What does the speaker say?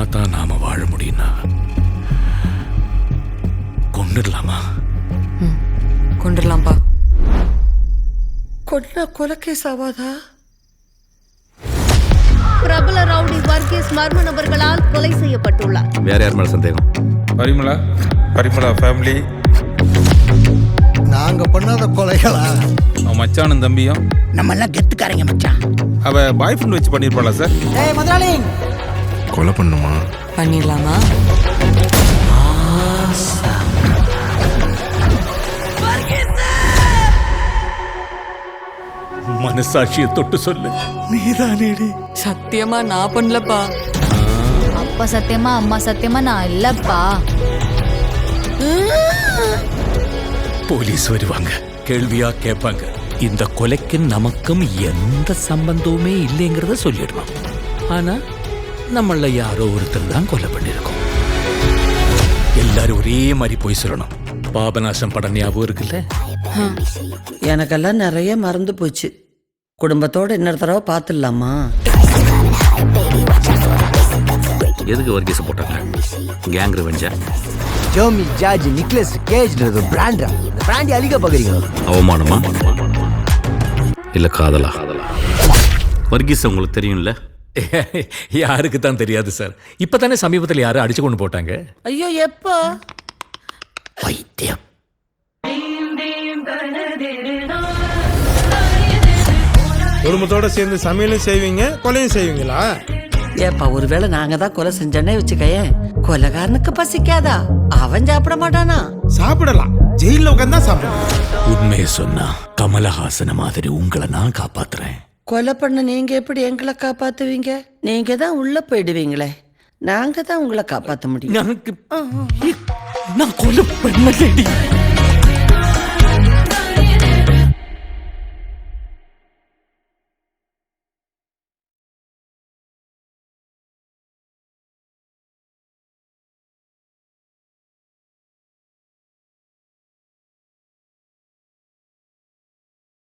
ஒன்னா தான் நாம வாழ முடியும்னா கொண்டுடலாமா? கொண்டுடலாம்ப்பா. கொன்னா கொலைக்கேஸ் ஆவாதா? பிரபல ரவுடி வர்கீஸ் மர்ம நபர்களால் கொலை செய்யப்பட்டுள்ளார். வேற யார் மேல சந்தேகம்? பரிமளா ஃபேமிலி. நாங்க பண்ணாத கொலைகளா? மச்சானும் தம்பியும் நம்ம எல்லாம் கெத்துக்காரங்க மச்சான். அவ பாய் ஃப்ரெண்ட் வச்சு பண்ணிருப்பாளா சார்? ஏய் முதலாளி, கொலை பண்ணுமா? பண்ணிடலாமா? மனசாட்சியை தொட்டு சொல்லு, நீதானேடி? சத்தியமா நான் பண்ணலப்பா. அப்பா சத்தியமா அம்மா சத்தியமா நான் இல்லப்பா. போலீஸ் வருவாங்க, கேள்வியா கேட்பாங்க. இந்த கொலைக்கு நமக்கும் எந்த சம்பந்தமுமே இல்லைங்கிறத சொல்லிடணும். ஆனா நம்மள யாரோ ஒருத்தர் தான் கொலை பண்ணிருக்கோம். எல்லாரும் ஒரே மாதிரி போய் சொல்லணும். பாபநாசம் படம் ஞாபகம் இருக்குல்ல? எனக்கெல்லாம் நிறைய மறந்து போச்சு. குடும்பத்தோட இன்னொரு தடவை பார்த்துடலாமா? எதுக்கு வர்கீஸை போட்டாங்க? கேங் ரிவெஞ்சா? ஜோமி ஜார்ஜ் நிக்லஸ் கேஜ்ன்றது பிராண்டா? பிராண்டி அதிக பாக்குறீங்க. அவமானமா இல்ல காதலா? வர்கீஸ் உங்களுக்கு தெரியும்ல? யாருக்கு தான் தெரியாது சார். இப்பதானே சமீபத்தில் யாரும் அடிச்சு கொண்டு போட்டாங்க. ஐயோ எப்போ? பைத்தியம். குடும்பத்தோட சேர்ந்து சமையலும் செய்வீங்க, கொலையும் செய்வீங்களா? ஏப்பா ஒருவேளை நாங்க தான் கொலை செஞ்சோன்னே வச்சுக்கயேன், கொலைகாரனுக்கு பசிக்காதா? அவன் சாப்பிட மாட்டானா? சாப்பிடலாம், ஜெயில உட்காந்து சாப்பிடலாம். உண்மையை சொன்னா கமலஹாசன மாதிரி உங்களை நான் காப்பாத்துறேன். கொலை பண்ண நீங்க எப்படி எங்களை காப்பாத்துவீங்க? நீங்க தான் உள்ள போயிடுவீங்களே, நாங்க தான் உங்களை காப்பாத்த முடியும். நான் கொலை பண்ணலடி.